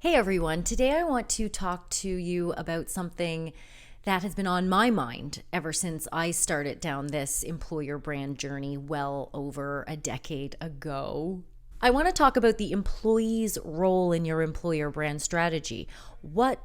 Hey everyone, today I want to talk to you about something that has been on my mind ever since I started down this employer brand journey well over a decade ago. I want to talk about the employee's role in your employer brand strategy. What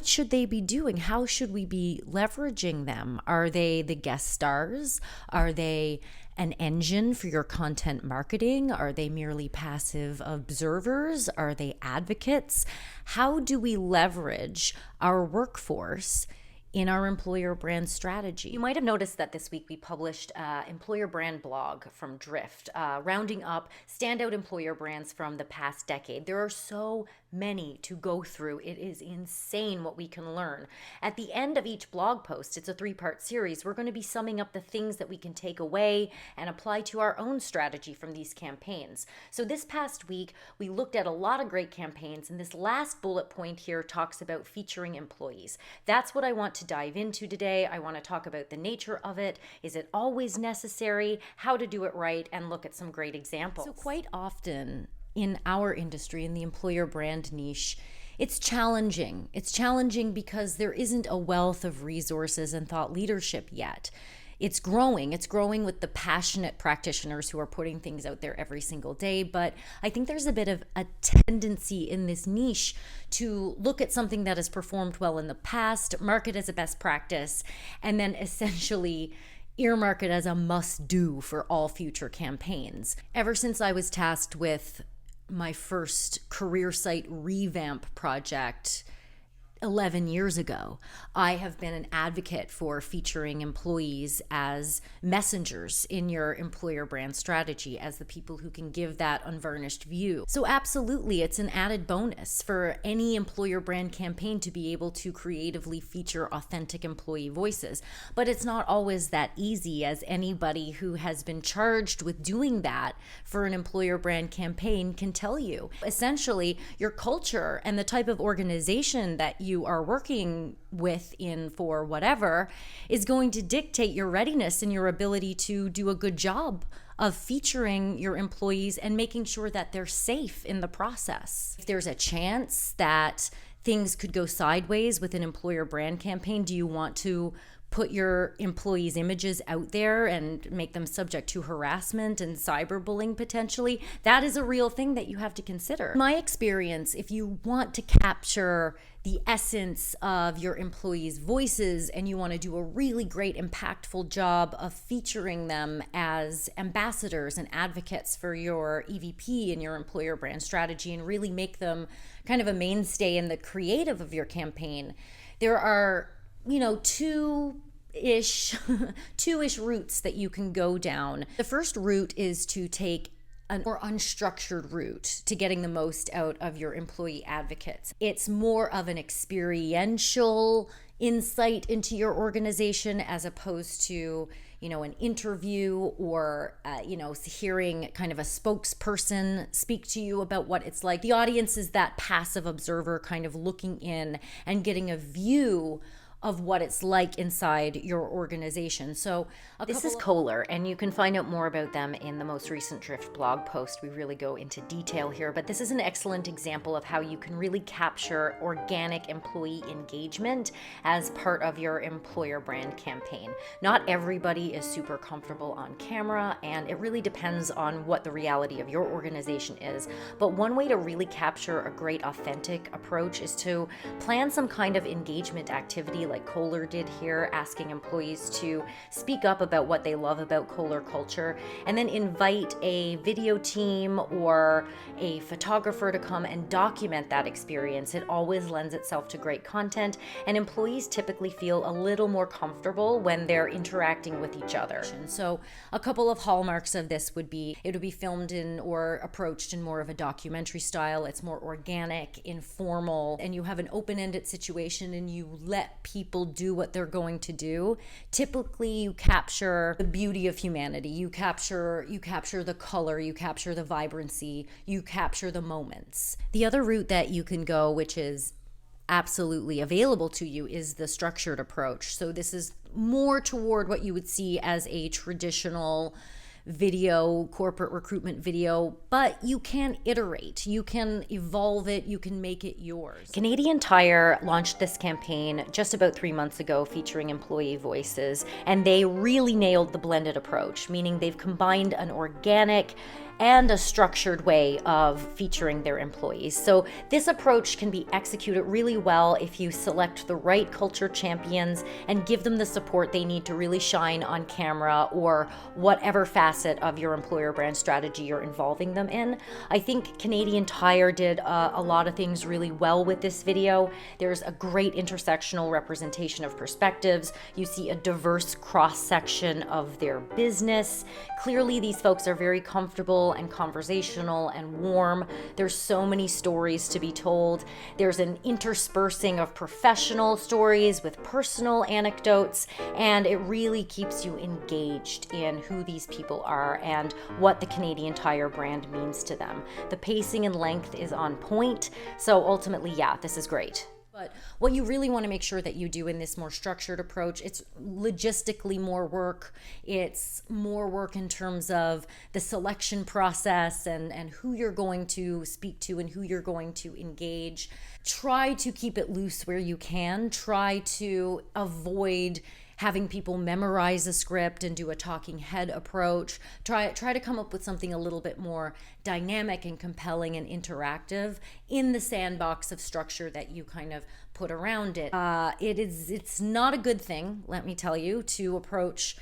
should they be doing? How should we be leveraging them? Are they the guest stars? Are they an engine for your content marketing? Are they merely passive observers? Are they advocates? How do we leverage our workforce in our employer brand strategy? You might have noticed that this week we published an employer brand blog from Drift, rounding up standout employer brands from the past decade. There are so many to go through. It is insane what we can learn. At the end of each blog post, it's a 3-part series, we're going to be summing up the things that we can take away and apply to our own strategy from these campaigns. So this past week, we looked at a lot of great campaigns, and this last bullet point here talks about featuring employees. That's what I want to dive into today. I want to talk about the nature of it. Is it always necessary? How to do it right, and look at some great examples. So quite often in our industry, in the employer brand niche, it's challenging. It's challenging because there isn't a wealth of resources and thought leadership yet. It's growing. It's growing with the passionate practitioners who are putting things out there every single day. But I think there's a bit of a tendency in this niche to look at something that has performed well in the past, mark it as a best practice, and then essentially earmark it as a must-do for all future campaigns. Ever since I was tasked with my first career site revamp project 11 years ago, I have been an advocate for featuring employees as messengers in your employer brand strategy, as the people who can give that unvarnished view. So absolutely, it's an added bonus for any employer brand campaign to be able to creatively feature authentic employee voices. But it's not always that easy, as anybody who has been charged with doing that for an employer brand campaign can tell you. Essentially, your culture and the type of organization that you are working with in for whatever is going to dictate your readiness and your ability to do a good job of featuring your employees and making sure that they're safe in the process. If there's a chance that things could go sideways with an employer brand campaign, do you want to put your employees' images out there and make them subject to harassment and cyberbullying potentially? That is a real thing that you have to consider. In my experience, if you want to capture the essence of your employees' voices and you want to do a really great, impactful job of featuring them as ambassadors and advocates for your EVP and your employer brand strategy and really make them kind of a mainstay in the creative of your campaign, there are two-ish routes that you can go down. The first route is to take a more unstructured route to getting the most out of your employee advocates. It's more of an experiential insight into your organization as opposed to an interview or hearing kind of a spokesperson speak to you about what it's like. The audience is that passive observer kind of looking in and getting a view of what it's like inside your organization. So this is Kohler, and you can find out more about them in the most recent Drift blog post. We really go into detail here, but this is an excellent example of how you can really capture organic employee engagement as part of your employer brand campaign. Not everybody is super comfortable on camera, and it really depends on what the reality of your organization is. But one way to really capture a great authentic approach is to plan some kind of engagement activity like Kohler did here, asking employees to speak up about what they love about Kohler culture, and then invite a video team or a photographer to come and document that experience. It always lends itself to great content, and employees typically feel a little more comfortable when they're interacting with each other. So a couple of hallmarks of this would be, it would be filmed in or approached in more of a documentary style. It's more organic, informal, and you have an open-ended situation and you let people do what they're going to do. Typically, you capture the beauty of humanity. You capture the color, you capture the vibrancy, you capture the moments. The other route that you can go, which is absolutely available to you, is the structured approach. So this is more toward what you would see as a traditional video, corporate recruitment video, but you can iterate, you can evolve it, you can make it yours. Canadian Tire launched this campaign just about 3 months ago featuring employee voices, and they really nailed the blended approach, meaning they've combined an organic and a structured way of featuring their employees. So this approach can be executed really well if you select the right culture champions and give them the support they need to really shine on camera or whatever facet of your employer brand strategy you're involving them in. I think Canadian Tire did a lot of things really well with this video. There's a great intersectional representation of perspectives. You see a diverse cross-section of their business. Clearly, these folks are very comfortable and conversational and warm. There's so many stories to be told. There's an interspersing of professional stories with personal anecdotes, and it really keeps you engaged in who these people are and what the Canadian Tire brand means to them. The pacing and length is on point, so ultimately, yeah, this is great. But what you really want to make sure that you do in this more structured approach, it's logistically more work. It's more work in terms of the selection process and who you're going to speak to and who you're going to engage. Try to keep it loose where you can. Try to avoid having people memorize a script and do a talking head approach. Try to come up with something a little bit more dynamic and compelling and interactive in the sandbox of structure that you kind of put around it. It's not a good thing, let me tell you, to approach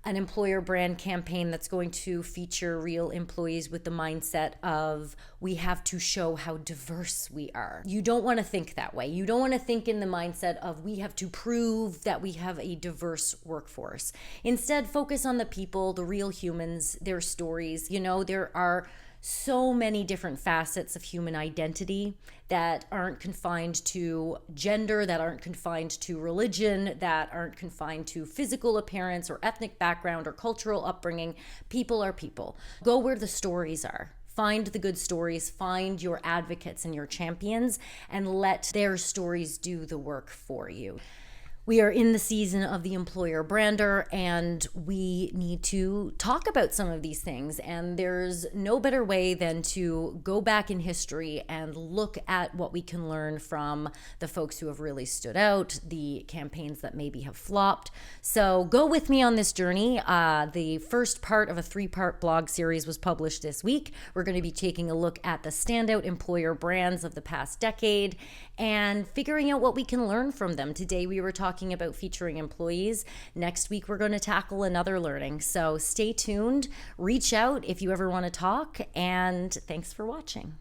an employer brand campaign that's going to feature real employees with the mindset of we have to show how diverse we are. You don't want to think that way. You don't want to think in the mindset of we have to prove that we have a diverse workforce. Instead, focus on the people, the real humans, their stories. You know, there are so many different facets of human identity that aren't confined to gender, that aren't confined to religion, that aren't confined to physical appearance or ethnic background or cultural upbringing. People are people. Go where the stories are. Find the good stories, find your advocates and your champions, and let their stories do the work for you. We are in the season of the employer brander, and we need to talk about some of these things. And there's no better way than to go back in history and look at what we can learn from the folks who have really stood out, the campaigns that maybe have flopped. So go with me on this journey. The first part of a 3-part blog series was published this week. We're going to be taking a look at the standout employer brands of the past decade and figuring out what we can learn from them. Today we were talking about featuring employees. Next week we're going to tackle another learning. So stay tuned, reach out if you ever want to talk, and thanks for watching.